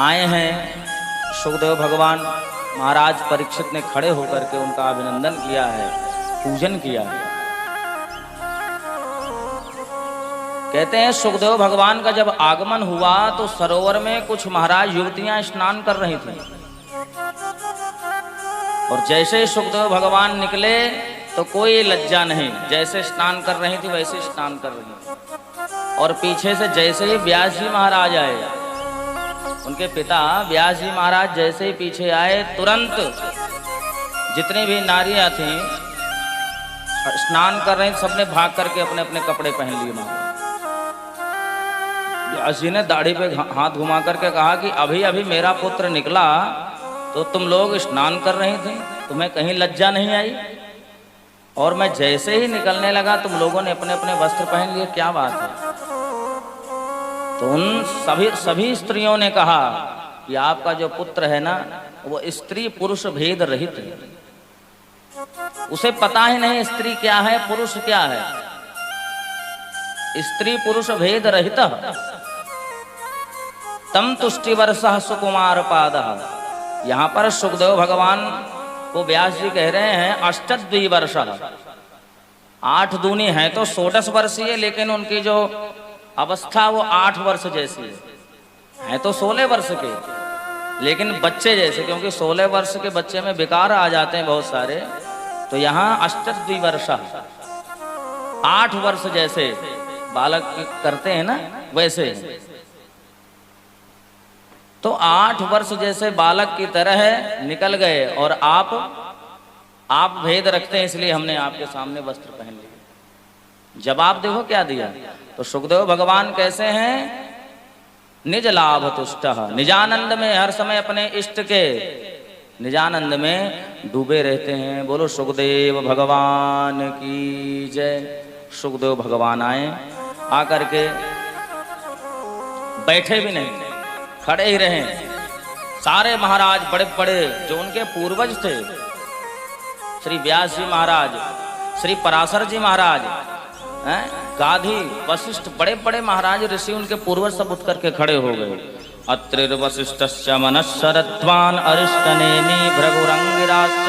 आए हैं सुखदेव भगवान। महाराज परीक्षित ने खड़े होकर के उनका अभिनंदन किया है, पूजन किया है। कहते हैं सुखदेव भगवान का जब आगमन हुआ तो सरोवर में कुछ महाराज युवतियां स्नान कर रही थी, और जैसे ही सुखदेव भगवान निकले तो कोई लज्जा नहीं, जैसे स्नान कर रही थी वैसे स्नान कर रही थी। और पीछे से जैसे ही व्यास जी महाराज आए, उनके पिता व्यास जी महाराज जैसे ही पीछे आए, तुरंत जितनी भी नारियां थीं स्नान कर रही, सबने भाग करके अपने अपने कपड़े पहन लिए। महाराज व्यास जी ने दाढ़ी पे हाथ घुमा करके कहा कि अभी अभी मेरा पुत्र निकला तो तुम लोग स्नान कर रही थी, तुम्हें कहीं लज्जा नहीं आई? और मैं जैसे ही निकलने लगा तुम लोगों ने अपने अपने वस्त्र पहन लिए, क्या बात है? तो उन सभी स्त्रियों ने कहा कि आपका जो पुत्र है ना, वो स्त्री पुरुष भेद रहित है। उसे पता ही नहीं स्त्री क्या है पुरुष क्या है, स्त्री पुरुष भेद रहित। तम तुष्टि वर्षः सुकुमार पादः। यहाँ पर सुखदेव भगवान को व्यास जी कह रहे हैं अष्टद्वि वर्ष, 8 दूनी है तो 16 वर्षीय, लेकिन उनकी जो अवस्था वो 8 वर्ष जैसी है तो 16 वर्ष के, लेकिन बच्चे जैसे, क्योंकि 16 वर्ष के बच्चे में विकार आ जाते हैं बहुत सारे, तो यहाँ अष्टद्वि वर्ष 8 वर्ष जैसे बालक करते हैं ना, वैसे। तो 8 वर्ष जैसे बालक की तरह निकल गए, और आप भेद रखते हैं इसलिए हमने आपके सामने वस्त्र पहन लिए। जवाब देखो क्या दिया। तो सुखदेव भगवान कैसे हैं? निज लाभ तुष्ट, निजानंद में हर समय अपने इष्ट के निजानंद में डूबे रहते हैं। बोलो सुखदेव भगवान की जय। सुखदेव भगवान आए, आकर के बैठे भी नहीं, खड़े ही रहे। सारे महाराज बड़े बड़े जो उनके पूर्वज थे, श्री व्यास जी महाराज, श्री पराशर जी महाराज, गाधी, वशिष्ठ, बड़े बड़े महाराज ऋषि उनके पूर्वज सब उठ करके खड़े हो गए। अत्रिर्वशिष्ठस्य मनश्शरद्वान् अरिष्टनेमि भृगुरंगिराश्च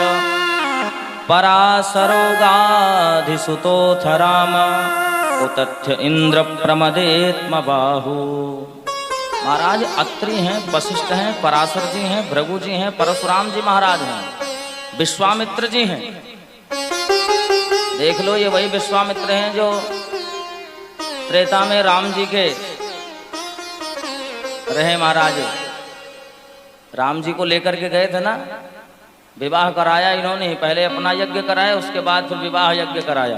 पराशरो गाधिसुतोऽथ राम उतथ्य इंद्र प्रमदेत्म बाहु। महाराज अत्रि हैं, वशिष्ठ हैं, पराशर जी हैं, भृगु जी हैं, परशुराम जी महाराज हैं, विश्वामित्र जी हैं। देख लो, ये वही विश्वामित्र हैं जो त्रेता में राम जी के रहे। महाराज राम जी को लेकर के गए थे ना, विवाह कराया इन्होंने, पहले अपना यज्ञ कराया, उसके बाद फिर विवाह यज्ञ कराया।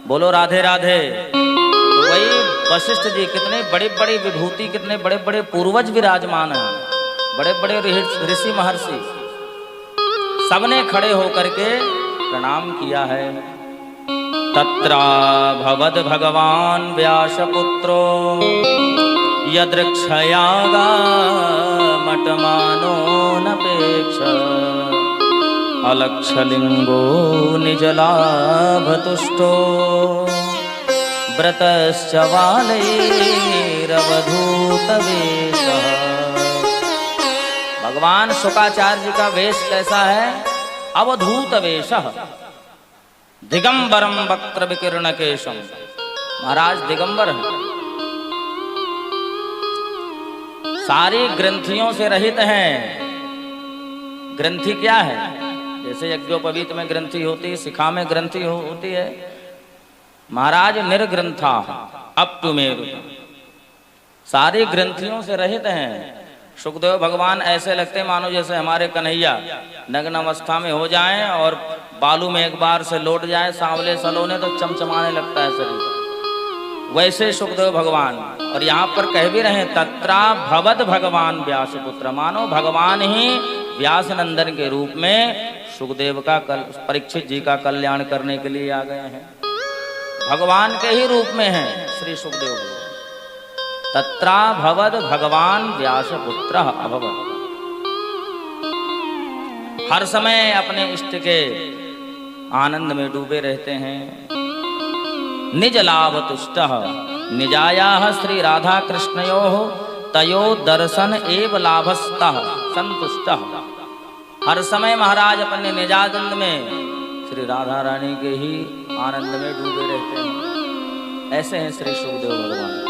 बोलो राधे राधे। तो वही वशिष्ठ जी, कितने बड़ी बड़ी विभूति, कितने बड़े बड़े पूर्वज विराजमान हैं, बड़े बड़े ऋषि महर्षि, सबने खड़े होकर के प्रणाम किया है। तत्रा भवद भगवान व्यासपुत्रो यदृक्षयागा मटमानो नपेक्ष अलक्षलिंगो निजलाभतुष्टो व्रतश्च बालैरवधूत वेशः। भगवान शुकाचार्य जी का वेश कैसा है? अवधूत वेशः, दिगंबरम वक्त्र विकीर्ण केशम। महाराज दिगंबर हैं, सारी ग्रंथियों से रहित हैं। ग्रंथि क्या है? जैसे यज्ञोपवीत में ग्रंथि होती है, शिखा में ग्रंथि होती है, महाराज निर्ग्रंथा अप टू मेरु, सारी ग्रंथियों से रहित हैं। सुखदेव भगवान ऐसे लगते मानो जैसे हमारे कन्हैया नग्न अवस्था में हो जाएं और बालू में एक बार से लौट जाए सांवले सलोने तो चमचमाने लगता है शरीर, वैसे सुखदेव भगवान। और यहाँ पर कह भी रहे तत्रा भवद भगवान व्यासपुत्र, मानो भगवान ही व्यास नंदन के रूप में सुखदेव का परीक्षित जी का कल्याण करने के लिए आ गए हैं। भगवान के ही रूप में हैं श्री सुखदेव। तत्रा भवद भगवान व्यासपुत्र अभवत्। हर समय अपने इष्ट के आनंद में डूबे रहते हैं। निज लाभ तुष्ट निजाया श्री राधा कृष्णयो तयो दर्शन एव लाभस्तः संतुष्टः। हर समय महाराज अपने निजानंद में श्री राधा रानी के ही आनंद में डूबे रहते हैं। ऐसे हैं श्री सुखदेव भगवान।